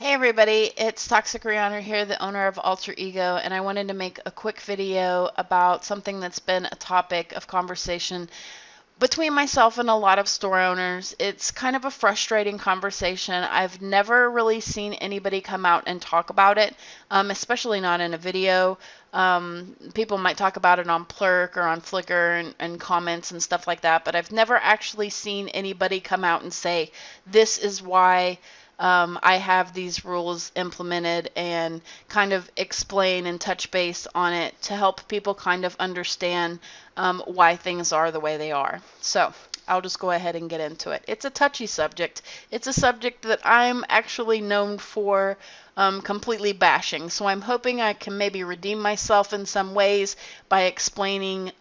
Hey everybody, it's Toxxic here, the owner of Alter Ego, and I wanted to make a quick video about something that's been a topic of conversation between myself and a lot of store owners. It's kind of a frustrating conversation. I've never really seen anybody come out and talk about it, especially not in a video. People might talk about it on Plurk or on Flickr and comments and stuff like that, but I've never actually seen anybody come out and say, this is why I have these rules implemented, and kind of explain and touch base on it to help people kind of understand why things are the way they are. So I'll just go ahead and get into it. It's a touchy subject. It's a subject that I'm actually known for completely bashing. So I'm hoping I can maybe redeem myself in some ways by explaining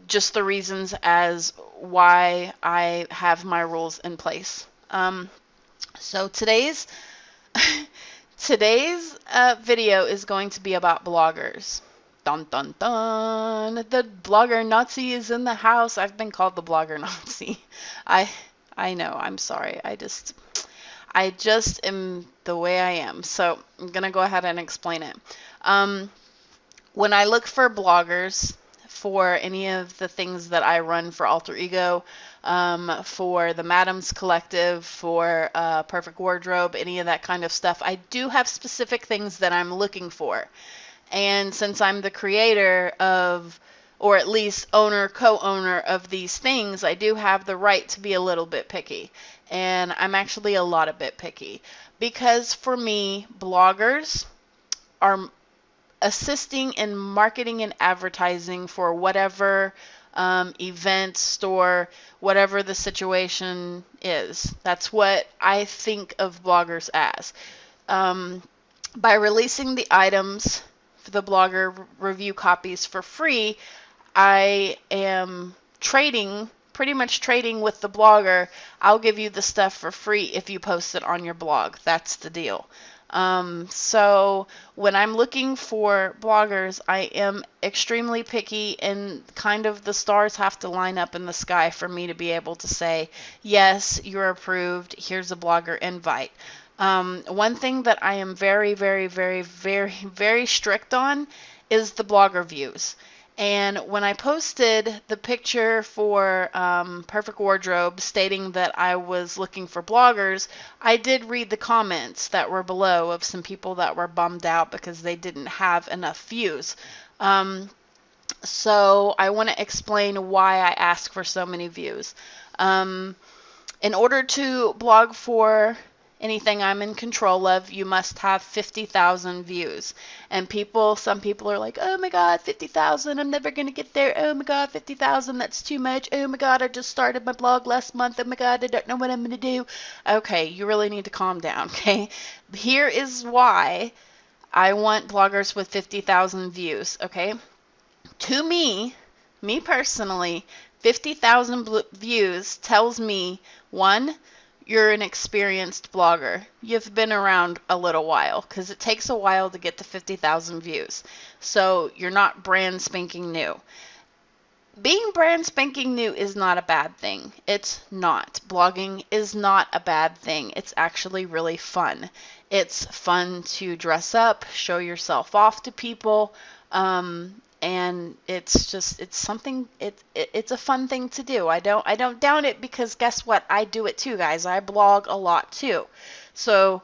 just the reasons as why I have my rules in place. So today's video is going to be about bloggers. Dun dun dun! The blogger Nazi is in the house. I've been called the blogger Nazi. I know. I'm sorry. I just am the way I am. So I'm gonna go ahead and explain it. When I look for bloggers for any of the things that I run for Alter Ego, for the Madams Collective, for Perfect Wardrobe, any of that kind of stuff, I do have specific things that I'm looking for. And since I'm the creator of, or at least owner, co-owner of these things, I do have the right to be a little bit picky. And I'm actually a lot of bit picky. Because for me, bloggers are assisting in marketing and advertising for whatever event, store, whatever the situation is. That's what I think of bloggers as. By releasing the items, the blogger review copies for free, I am pretty much trading with the blogger. I'll give you the stuff for free if you post it on your blog. That's the deal. So when I'm looking for bloggers, I am extremely picky, and kind of the stars have to line up in the sky for me to be able to say, yes, you're approved. Here's a blogger invite. One thing that I am very, very, very, very, very strict on is the blogger views. And when I posted the picture for Perfect Wardrobe stating that I was looking for bloggers, I did read the comments that were below of some people that were bummed out because they didn't have enough views. So I want to explain why I ask for so many views. In order to blog for anything I'm in control of, you must have 50,000 views. And some people are like, oh my god, 50,000, I'm never going to get there. Oh my god, 50,000, that's too much. Oh my god, I just started my blog last month. Oh my god, I don't know what I'm going to do. Okay, you really need to calm down, okay? Here is why I want bloggers with 50,000 views, okay? To me personally, 50,000 views tells me, one, you're an experienced blogger. You've been around a little while, because it takes a while to get to 50,000 views. So you're not brand spanking new. Being brand spanking new is not a bad thing. It's not. Blogging is not a bad thing. It's actually really fun. It's fun to dress up, show yourself off to people, and it's a fun thing to do. I don't doubt it, because guess what? I do it too, guys. I blog a lot too. So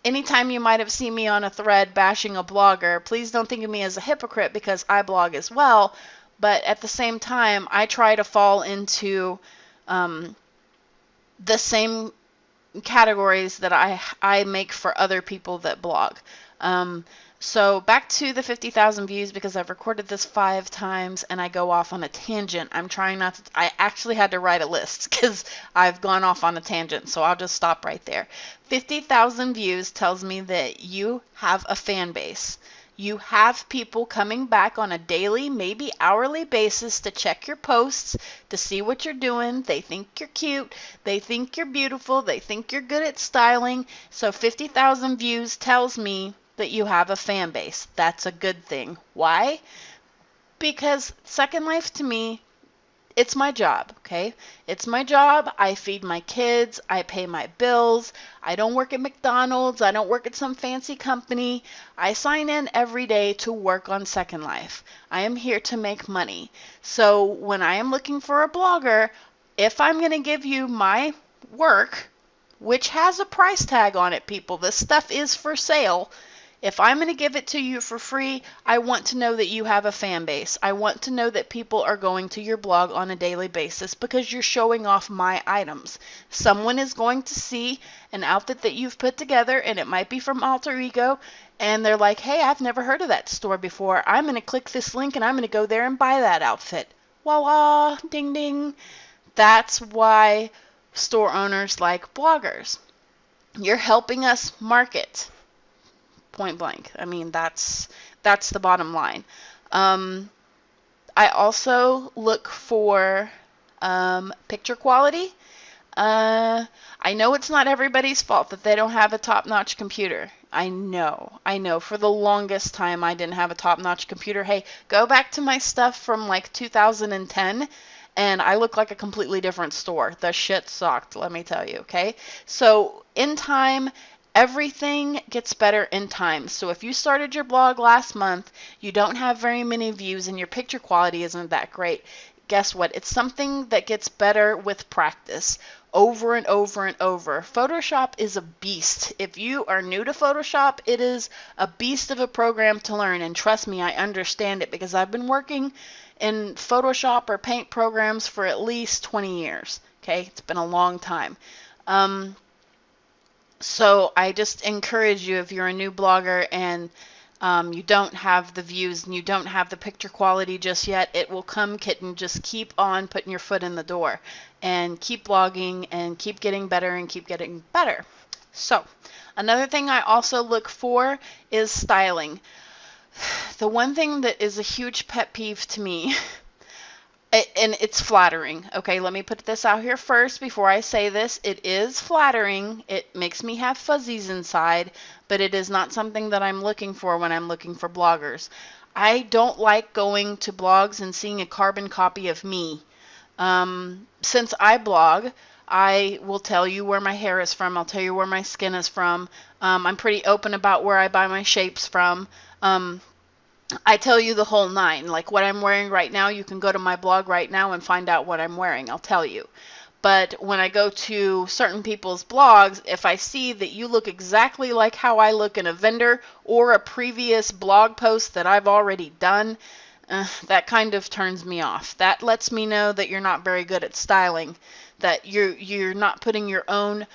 anytime you might have seen me on a thread bashing a blogger, please don't think of me as a hypocrite, because I blog as well. But at the same time, I try to fall into the same categories that I make for other people that blog. So back to the 50,000 views, because I've recorded this 5 times and I go off on a tangent. I'm trying not to. I actually had to write a list because I've gone off on a tangent, so I'll just stop right there. 50,000 views tells me that you have a fan base. You have people coming back on a daily, maybe hourly basis to check your posts, to see what you're doing. They think you're cute. They think you're beautiful. They think you're good at styling. So 50,000 views tells me that you have a fan base. That's a good thing. Why? Because Second Life to me It's my job, okay? It's my job. I feed my kids. I pay my bills. I don't work at McDonald's. I don't work at some fancy company. I sign in every day to work on Second Life. I am here to make money. So when I am looking for a blogger, if I'm going to give you my work, which has a price tag on it, people, this stuff is for sale. If I'm going to give it to you for free, I want to know that you have a fan base. I want to know that people are going to your blog on a daily basis because you're showing off my items. Someone is going to see an outfit that you've put together, and it might be from Alterego, and they're like, hey, I've never heard of that store before. I'm going to click this link, and I'm going to go there and buy that outfit. Voila, ding, ding. That's why store owners like bloggers. You're helping us market. Point blank. I mean, that's the bottom line. I also look for picture quality. I know it's not everybody's fault that they don't have a top-notch computer. I know. For the longest time, I didn't have a top-notch computer. Hey, go back to my stuff from like 2010, and I look like a completely different store. The shit sucked, let me tell you, okay? So, in time, everything gets better in time. So if you started your blog last month, you don't have very many views, and your picture quality isn't that great, guess what? It's something that gets better with practice over and over and over. Photoshop is a beast. If you are new to Photoshop, it is a beast of a program to learn. And trust me, I understand it because I've been working in Photoshop or Paint programs for at least 20 years. Okay, it's been a long time. So I just encourage you, if you're a new blogger and you don't have the views and you don't have the picture quality just yet, it will come, kitten. Just keep on putting your foot in the door and keep blogging and keep getting better and keep getting better. So another thing I also look for is styling. The one thing that is a huge pet peeve to me, and it's flattering. Okay, let me put this out here first before I say this. It is flattering. It makes me have fuzzies inside, but it is not something that I'm looking for when I'm looking for bloggers. I don't like going to blogs and seeing a carbon copy of me. Since I blog, I will tell you where my hair is from. I'll tell you where my skin is from. I'm pretty open about where I buy my shapes from. I tell you the whole nine. Like what I'm wearing right now, you can go to my blog right now and find out what I'm wearing. I'll tell you. But when I go to certain people's blogs, if I see that you look exactly like how I look in a vendor or a previous blog post that I've already done, that kind of turns me off. That lets me know that you're not very good at styling, that you're not putting your own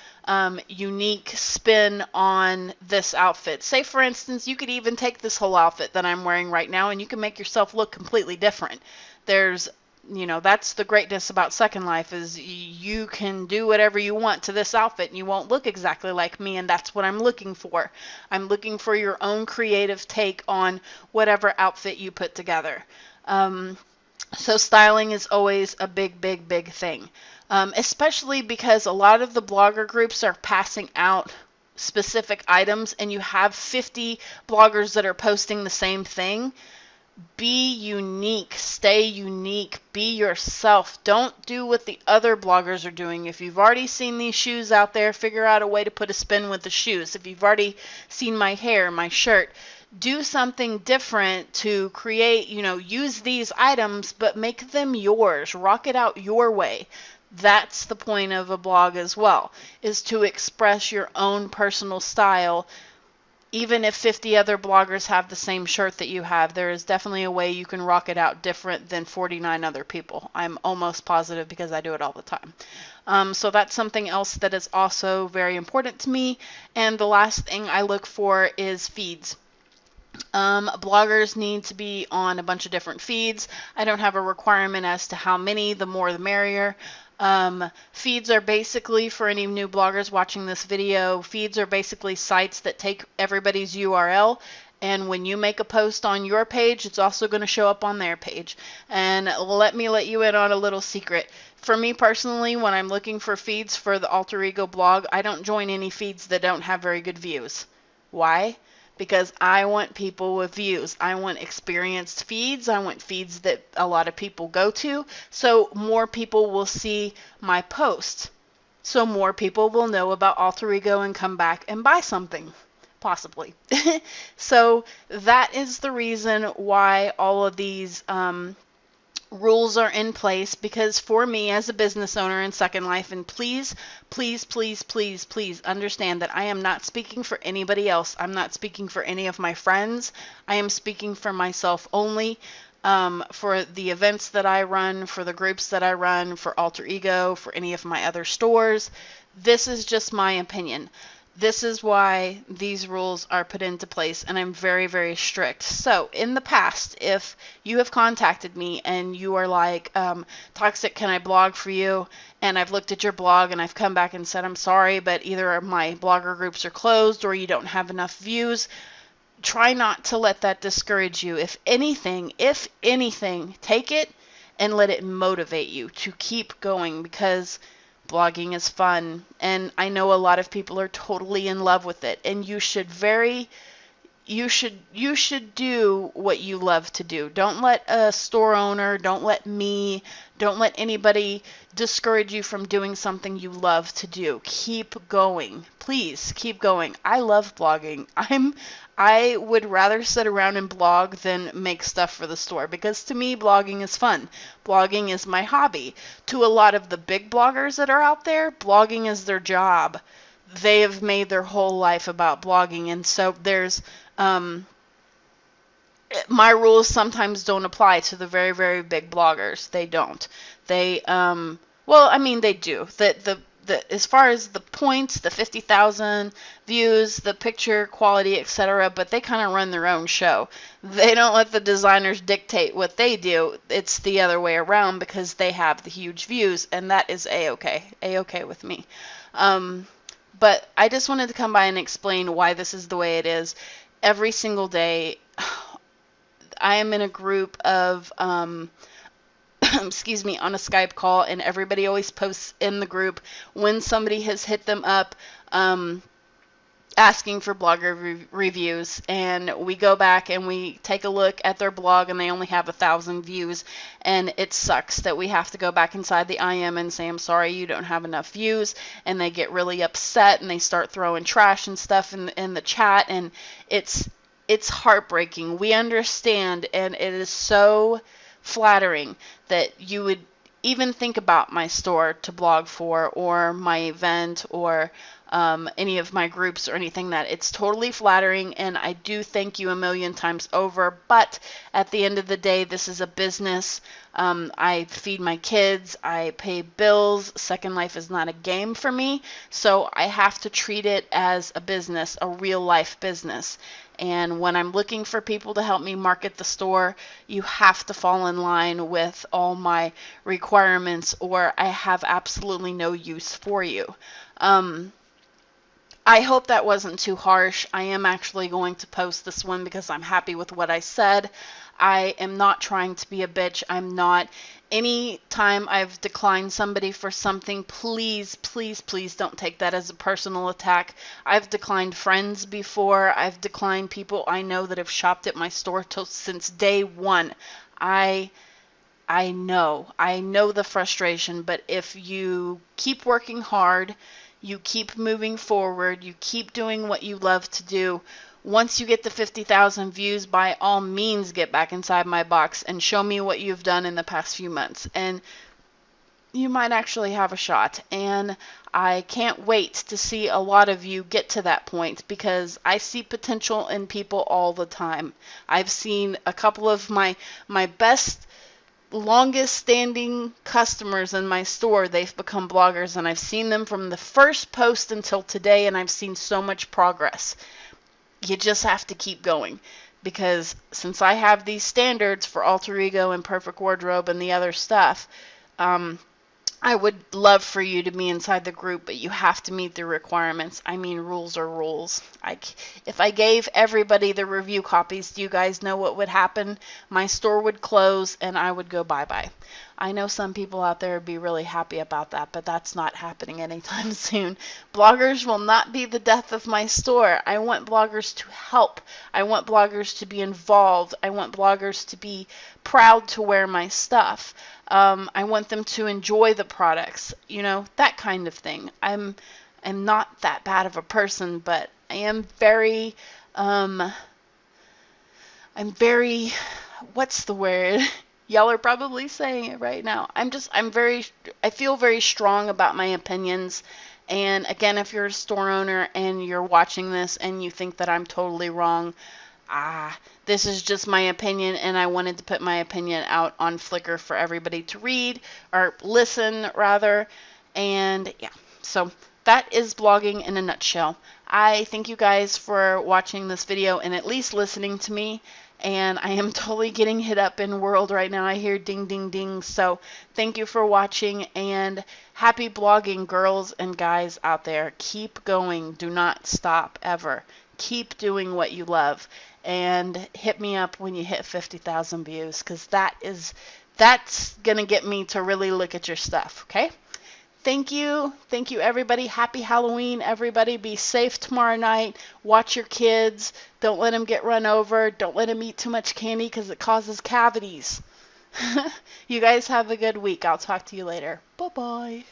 unique spin on this outfit. Say, for instance, you could even take this whole outfit that I'm wearing right now and you can make yourself look completely different. That's the greatness about Second Life, is you can do whatever you want to this outfit and you won't look exactly like me, and that's what I'm looking for. I'm looking for your own creative take on whatever outfit you put together. So styling is always a big, big, big thing. Especially because a lot of the blogger groups are passing out specific items and you have 50 bloggers that are posting the same thing. Be unique. Stay unique. Be yourself. Don't do what the other bloggers are doing. If you've already seen these shoes out there, figure out a way to put a spin with the shoes. If you've already seen my hair, my shirt, do something different to create, use these items, but make them yours. Rock it out your way. That's the point of a blog as well, is to express your own personal style. Even if 50 other bloggers have the same shirt that you have, there is definitely a way you can rock it out different than 49 other people. I'm almost positive because I do it all the time. So that's something else that is also very important to me. And the last thing I look for is feeds. Bloggers need to be on a bunch of different feeds. I don't have a requirement as to how many, the more the merrier. Feeds are basically, for any new bloggers watching this video, feeds are basically sites that take everybody's URL, and when you make a post on your page, it's also going to show up on their page. And let me let you in on a little secret. For me personally, when I'm looking for feeds for the Alterego blog, I don't join any feeds that don't have very good views. Why? because I want people with views. I want experienced feeds. I want feeds that a lot of people go to, so more people will see my post. So more people will know about Alterego and come back and buy something, possibly. So that is the reason why all of these rules are in place, because for me as a business owner in Second Life, and please, please, please, please, please understand that I am not speaking for anybody else. I'm not speaking for any of my friends. I am speaking for myself only, for the events that I run, for the groups that I run, for Alterego, for any of my other stores. This is just my opinion. This is why these rules are put into place, and I'm very, very strict. So in the past, if you have contacted me and you are like, Toxxic, can I blog for you? And I've looked at your blog and I've come back and said, I'm sorry, but either my blogger groups are closed or you don't have enough views. Try not to let that discourage you. If anything, take it and let it motivate you to keep going, because blogging is fun, and I know a lot of people are totally in love with it, and you should do what you love to do. Don't let a store owner, don't let anybody discourage you from doing something you love to do. Keep going. Please keep going. I love blogging. I would rather sit around and blog than make stuff for the store, because to me blogging is fun. Blogging is my hobby. To a lot of the big bloggers that are out there, blogging is their job. They have made their whole life about blogging, and so there's my rules sometimes don't apply to the very, very big bloggers. They don't. They well, I mean they do. As far as the points, the 50,000 views, the picture quality, etc., but they kind of run their own show. They don't let the designers dictate what they do. It's the other way around, because they have the huge views, and that is a-okay with me. But I just wanted to come by and explain why this is the way it is. Every single day, I am in a group of excuse me, on a Skype call, and everybody always posts in the group when somebody has hit them up asking for blogger reviews, and we go back and we take a look at their blog and they only have 1,000 views, and it sucks that we have to go back inside the IM and say, I'm sorry, you don't have enough views, and they get really upset and they start throwing trash and stuff in the chat, and it's heartbreaking. We understand, and it is so flattering that you would even think about my store to blog for, or my event, or any of my groups or anything. That it's totally flattering, and I do thank you a million times over. But at the end of the day, this is a business. I feed my kids, I pay bills. Second Life is not a game for me, so I have to treat it as a business, a real life business. And when I'm looking for people to help me market the store, you have to fall in line with all my requirements, or I have absolutely no use for you. I hope that wasn't too harsh. I am actually going to post this one because I'm happy with what I said. I am not trying to be a bitch. I'm not. Any time I've declined somebody for something, please, please, please don't take that as a personal attack. I've declined friends before. I've declined people I know that have shopped at my store since day one. I know the frustration, but if you keep working hard, you keep moving forward, you keep doing what you love to do, once you get the 50,000 views, by all means get back inside my box and show me what you've done in the past few months, and you might actually have a shot. And I can't wait to see a lot of you get to that point, because I see potential in people all the time. I've seen a couple of my best, longest standing customers in my store. They've become bloggers, and I've seen them from the first post until today, and I've seen so much progress. You just have to keep going, because since I have these standards for Alterego and Perfect Wardrobe and the other stuff, I would love for you to be inside the group, but you have to meet the requirements. I mean, rules are rules. If I gave everybody the review copies, do you guys know what would happen? My store would close and I would go bye-bye. I know some people out there would be really happy about that, but that's not happening anytime soon. Bloggers will not be the death of my store. I want bloggers to help. I want bloggers to be involved. I want bloggers to be proud to wear my stuff. I want them to enjoy the products, you know, that kind of thing. I'm not that bad of a person, but I am very, what's the word? Y'all are probably saying it right now. I feel very strong about my opinions. And again, if you're a store owner and you're watching this and you think that I'm totally wrong, this is just my opinion, and I wanted to put my opinion out on Flickr for everybody to read, or listen rather. And yeah, so that is blogging in a nutshell. I thank you guys for watching this video and at least listening to me. And I am totally getting hit up in world right now. I hear ding, ding, ding. So thank you for watching, and happy blogging, girls and guys out there. Keep going. Do not stop ever. Keep doing what you love. And hit me up when you hit 50,000 views, because that's going to get me to really look at your stuff, okay? Thank you. Thank you, everybody. Happy Halloween, everybody. Be safe tomorrow night. Watch your kids. Don't let them get run over. Don't let them eat too much candy because it causes cavities. You guys have a good week. I'll talk to you later. Bye-bye.